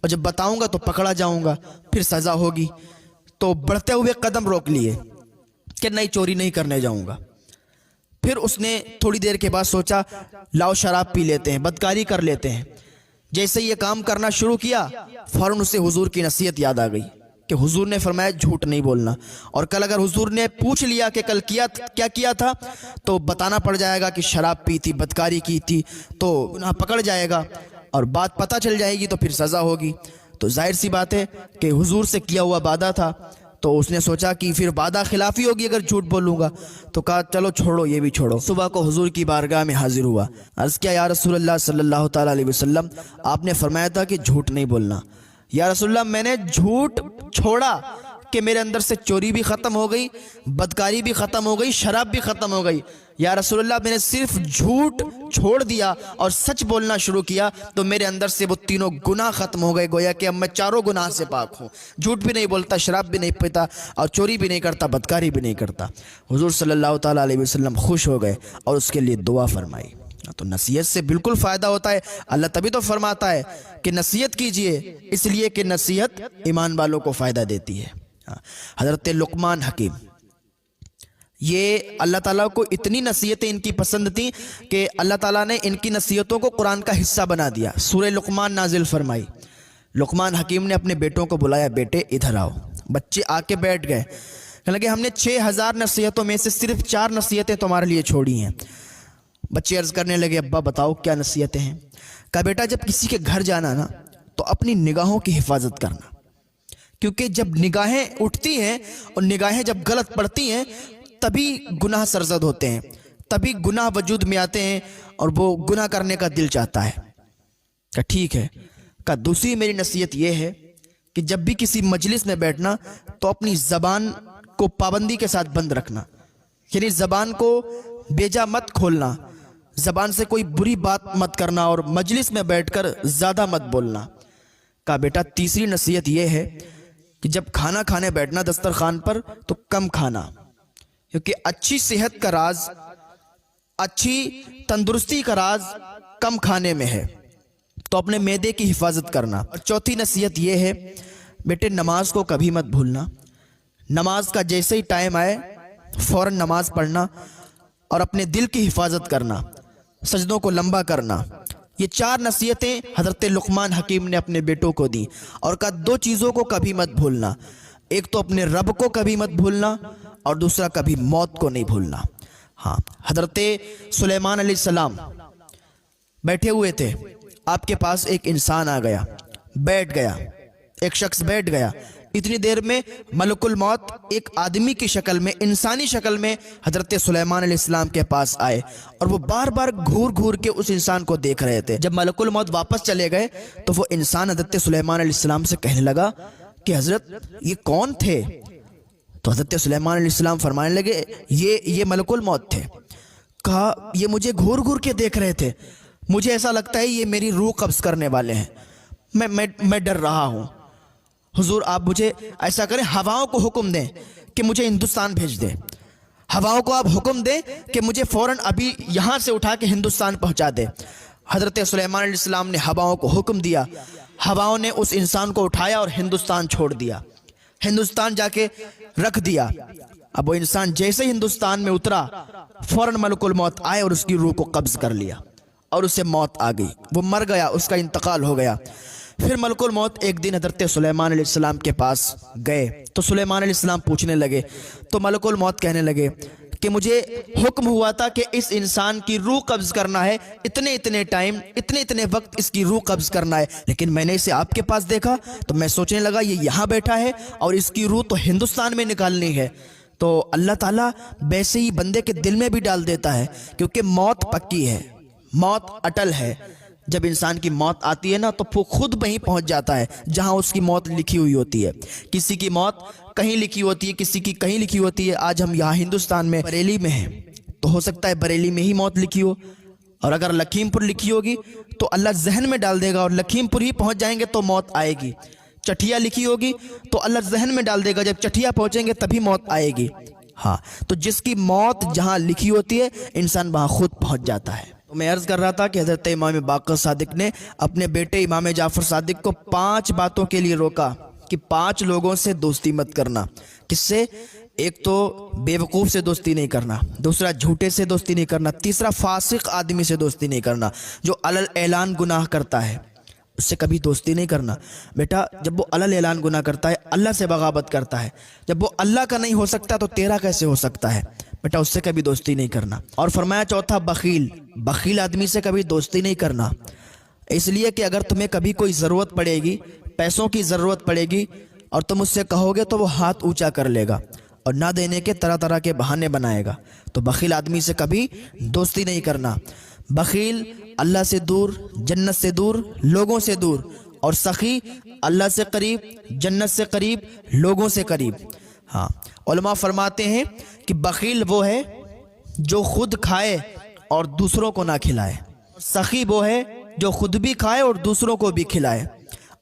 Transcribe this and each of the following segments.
اور جب بتاؤں گا تو پکڑا جاؤں گا، پھر سزا ہوگی۔ تو بڑھتے ہوئے قدم روک لیے کہ نہیں، چوری نہیں کرنے جاؤں گا۔ پھر اس نے تھوڑی دیر کے بعد سوچا لاؤ شراب پی لیتے ہیں، بدکاری کر لیتے ہیں۔ جیسے یہ کام کرنا شروع کیا فوراً اسے حضور کی نصیحت یاد آ گئی کہ حضور نے فرمایا جھوٹ نہیں بولنا، اور کل اگر حضور نے پوچھ لیا کہ کل کیا کیا تھا تو بتانا پڑ جائے گا کہ شراب پی تھی، بدکاری کی تھی، تو گناہ پکڑ جائے گا، اور بات پتہ چل جائے گی تو پھر سزا ہوگی۔ تو ظاہر سی بات ہے کہ حضور سے کیا ہوا وعدہ تھا، تو اس نے سوچا کہ پھر وعدہ خلافی ہوگی اگر جھوٹ بولوں گا، تو کہا چلو چھوڑو، یہ بھی چھوڑو۔ صبح کو حضور کی بارگاہ میں حاضر ہوا، عرض کیا یا رسول اللہ صلی اللہ تعالیٰ علیہ وسلم، آپ نے فرمایا تھا کہ جھوٹ نہیں بولنا۔ یا رسول اللہ میں نے جھوٹ چھوڑا کہ میرے اندر سے چوری بھی ختم ہو گئی، بدکاری بھی ختم ہو گئی، شراب بھی ختم ہو گئی۔ یا رسول اللہ میں نے صرف جھوٹ چھوڑ دیا اور سچ بولنا شروع کیا تو میرے اندر سے وہ تینوں گناہ ختم ہو گئے، گویا کہ اب میں چاروں گناہ سے پاک ہوں، جھوٹ بھی نہیں بولتا، شراب بھی نہیں پیتا، اور چوری بھی نہیں کرتا، بدکاری بھی نہیں کرتا۔ حضور صلی اللہ تعالیٰ علیہ وسلم خوش ہو گئے اور اس کے لیے دعا فرمائی۔ تو نصیحت سے بالکل فائدہ ہوتا ہے، اللہ تبھی تو فرماتا ہے کہ نصیحت کیجئے، اس لیے کہ نصیحت ایمان والوں کو فائدہ دیتی ہے۔ حضرت لقمان حکیم، یہ اللہ تعالیٰ کو اتنی نصیحتیں ان کی پسند تھیں کہ اللہ تعالیٰ نے ان کی نصیحتوں کو قرآن کا حصہ بنا دیا، سورہ لقمان نازل فرمائی۔ لقمان حکیم نے اپنے بیٹوں کو بلایا، بیٹے ادھر آؤ۔ بچے آ کے بیٹھ گئے، کہنے لگے ہم نے 6000 نصیحتوں میں سے صرف 4 نصیحتیں تمہارے لیے چھوڑی ہیں۔ بچے عرض کرنے لگے ابا بتاؤ کیا نصیحتیں ہیں؟ کہا بیٹا جب کسی کے گھر جانا نا تو اپنی نگاہوں کی حفاظت کرنا، کیونکہ جب نگاہیں اٹھتی ہیں اور نگاہیں جب غلط پڑتی ہیں تبھی گناہ سرزد ہوتے ہیں، تبھی گناہ وجود میں آتے ہیں اور وہ گناہ کرنے کا دل چاہتا ہے۔ کہا ٹھیک ہے۔ کہا دوسری میری نصیحت یہ ہے کہ جب بھی کسی مجلس میں بیٹھنا تو اپنی زبان کو پابندی کے ساتھ بند رکھنا، یعنی زبان کو بیجا مت کھولنا، زبان سے کوئی بری بات مت کرنا، اور مجلس میں بیٹھ کر زیادہ مت بولنا۔ کہا بیٹا تیسری نصیحت یہ ہے کہ جب کھانا کھانے بیٹھنا دسترخوان پر تو کم کھانا، کیونکہ اچھی صحت کا راز، اچھی تندرستی کا راز کم کھانے میں ہے، تو اپنے معدے کی حفاظت کرنا۔ اور چوتھی نصیحت یہ ہے بیٹے نماز کو کبھی مت بھولنا، نماز کا جیسے ہی ٹائم آئے فوراً نماز پڑھنا اور اپنے دل کی حفاظت کرنا، سجدوں کو لمبا کرنا۔ یہ 4 نصیحتیں حضرت لقمان حکیم نے اپنے بیٹوں کو دی، اور کہا 2 چیزوں کو کبھی مت بھولنا، ایک تو اپنے رب کو کبھی مت بھولنا اور دوسرا کبھی موت کو نہیں بھولنا۔ ہاں، حضرت سلیمان علیہ السلام بیٹھے ہوئے تھے، آپ کے پاس ایک انسان آ گیا، بیٹھ گیا، ایک شخص بیٹھ گیا۔ اتنی دیر میں ملک الموت ایک آدمی کی شکل میں، انسانی شکل میں حضرت سلیمان علیہ السلام کے پاس آئے، اور وہ بار بار گھور گھور کے اس انسان کو دیکھ رہے تھے۔ جب ملک الموت واپس چلے گئے تو وہ انسان حضرت سلیمان علیہ السلام سے کہنے لگا کہ حضرت یہ کون تھے؟ تو حضرت سلیمان علیہ السلام فرمانے لگے یہ ملک الموت تھے۔ کہا یہ مجھے گھور گھور کے دیکھ رہے تھے، مجھے ایسا لگتا ہے یہ میری روح قبض کرنے والے ہیں، میں ڈر رہا ہوں۔ حضور آپ مجھے ایسا کریں، ہواؤں کو حکم دیں کہ مجھے ہندوستان بھیج دیں، ہواؤں کو آپ حکم دیں کہ مجھے فوراً ابھی یہاں سے اٹھا کے ہندوستان پہنچا دیں۔ حضرت سلیمان علیہ السلام نے ہواؤں کو حکم دیا، ہواؤں نے اس انسان کو اٹھایا اور ہندوستان چھوڑ دیا، ہندوستان جا کے رکھ دیا۔ اب وہ انسان جیسے ہندوستان میں اترا فوراً ملک الموت آئے اور اس کی روح کو قبض کر لیا اور اسے موت آ گئی، وہ مر گیا، اس کا انتقال ہو گیا۔ پھر ملک الموت ایک دن حضرت سلیمان علیہ السلام کے پاس گئے تو سلیمان علیہ السلام پوچھنے لگے، تو ملک الموت کہنے لگے کہ مجھے حکم ہوا تھا کہ اس انسان کی روح قبض کرنا ہے، اتنے ٹائم، اتنے وقت اس کی روح قبض کرنا ہے، لیکن میں نے اسے آپ کے پاس دیکھا تو میں سوچنے لگا یہ یہاں بیٹھا ہے اور اس کی روح تو ہندوستان میں نکالنی ہے۔ تو اللہ تعالیٰ ویسے ہی بندے کے دل میں بھی ڈال دیتا ہے، کیونکہ موت پکی ہے، موت اٹل ہے۔ جب انسان کی موت آتی ہے نا تو وہ خود وہیں پہنچ جاتا ہے جہاں اس کی موت لکھی ہوئی ہوتی ہے۔ کسی کی موت کہیں لکھی ہوتی ہے، کسی کی کہیں لکھی ہوتی ہے۔ آج ہم یہاں ہندوستان میں بریلی میں ہیں تو ہو سکتا ہے بریلی میں ہی موت لکھی ہو، اور اگر لکھیم پور لکھی ہوگی تو اللہ ذہن میں ڈال دے گا اور لکھیم پور ہی پہنچ جائیں گے تو موت آئے گی۔ چٹھیا لکھی ہوگی تو اللہ ذہن میں ڈال دے گا، جب چٹھیا پہنچیں گے تبھی موت آئے گی۔ ہاں، تو جس کی موت جہاں لکھی ہوتی ہے انسان وہاں خود پہنچ جاتا ہے۔ تو میں عرض کر رہا تھا کہ حضرت امام باقر صادق نے اپنے بیٹے امام جعفر صادق کو 5 باتوں کے لیے روکا کہ 5 لوگوں سے دوستی مت کرنا۔ کس سے؟ ایک تو بے وقوف سے دوستی نہیں کرنا، دوسرا جھوٹے سے دوستی نہیں کرنا، تیسرا فاسق آدمی سے دوستی نہیں کرنا جو علل اعلان گناہ کرتا ہے، اس سے کبھی دوستی نہیں کرنا۔ بیٹا جب وہ علل اعلان گناہ کرتا ہے، اللہ سے بغاوت کرتا ہے، جب وہ اللہ کا نہیں ہو سکتا تو تیرا کیسے ہو سکتا ہے؟ بیٹا اس سے کبھی دوستی نہیں کرنا۔ اور فرمایا چوتھا بخیل، بخیل آدمی سے کبھی دوستی نہیں کرنا، اس لیے کہ اگر تمہیں کبھی کوئی ضرورت پڑے گی، پیسوں کی ضرورت پڑے گی اور تم اس سے کہو گے تو وہ ہاتھ اونچا کر لے گا اور نہ دینے کے طرح طرح کے بہانے بنائے گا، تو بخیل آدمی سے کبھی دوستی نہیں کرنا۔ بخیل اللہ سے دور، جنت سے دور، لوگوں سے دور، اور سخی اللہ سے قریب، جنت سے قریب، لوگوں سے قریب۔ ہاں، علماء فرماتے ہیں کہ بخیل وہ ہے جو خود کھائے اور دوسروں کو نہ کھلائے، سخی وہ ہے جو خود بھی کھائے اور دوسروں کو بھی کھلائے،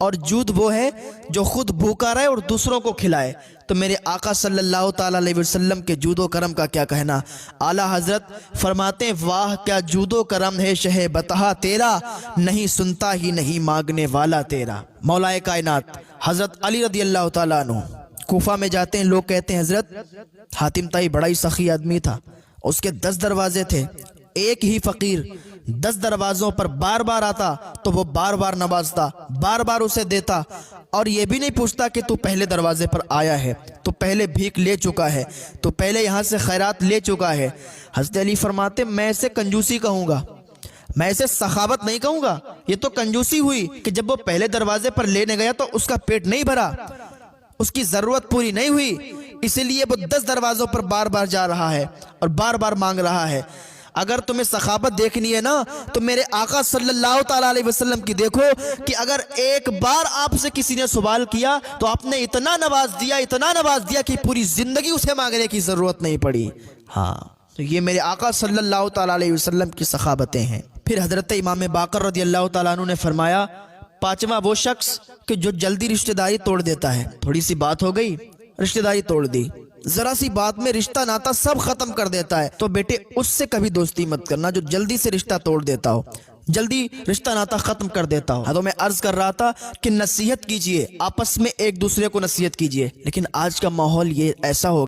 اور جود وہ ہے جو خود بھوکا رہے اور دوسروں کو کھلائے۔ تو میرے آقا صلی اللہ تعالیٰ علیہ وسلم کے جود و کرم کا کیا کہنا؟ اعلیٰ حضرت فرماتے ہیں واہ کیا جود و کرم ہے شہ بتہا تیرا، نہیں سنتا ہی نہیں مانگنے والا تیرا۔ مولا کائنات حضرت علی رضی اللہ تعالیٰ عنہ کوفہ میں جاتے ہیں، لوگ کہتے ہیں حضرت حاتم طائی بڑا ہی سخی آدمی تھا، اس کے 10 دروازے تھے، ایک ہی فقیر 10 دروازوں پر بار بار آتا تو وہ بار بار نوازتا، بار بار اسے دیتا، اور یہ بھی نہیں پوچھتا کہ تو پہلے دروازے پر آیا ہے، تو پہلے بھیک لے چکا ہے، تو پہلے یہاں سے خیرات لے چکا ہے۔ حضرت علی فرماتے میں اسے کنجوسی کہوں گا، میں اسے سخاوت نہیں کہوں گا، یہ تو کنجوسی ہوئی کہ جب وہ پہلے دروازے پر لینے گیا تو اس کا پیٹ نہیں بھرا، اس کی ضرورت پوری نہیں ہوئی، اسی لیے وہ 10 دروازوں پر بار بار جا رہا ہے اور بار بار مانگ رہا ہے۔ اگر تمہیں سخاوت دیکھنی ہے نا تو میرے آقا صلی اللہ تعالیٰ علیہ وسلم کی دیکھو کہ اگر ایک بار آپ سے کسی نے سوال کیا تو آپ نے اتنا نواز دیا کہ پوری زندگی اسے مانگنے کی ضرورت نہیں پڑی۔ ہاں، تو یہ میرے آقا صلی اللہ تعالیٰ علیہ وسلم کی سخاوتیں ہیں۔ پھر حضرت امام باقر رضی اللہ تعالیٰ عنہ نے فرمایا 5واں وہ شخص کہ جو جلدی رشتہ داری توڑ دیتا ہے، تھوڑی سی بات ہو گئی رشتہ داری توڑ دی، ذرا سی بات میں رشتہ ناتا سب ختم کر دیتا ہے، تو بیٹے اس سے کبھی دوستی مت کرنا جو جلدی سے رشتہ توڑ دیتا ہو، جلدی رشتہ ناتا ختم کر دیتا ہو۔ ہاں، تو میں عرض کر رہا تھا کہ نصیحت کیجئے، آپس میں ایک دوسرے کو نصیحت کیجئے، لیکن آج کا ماحول یہ ایسا ہو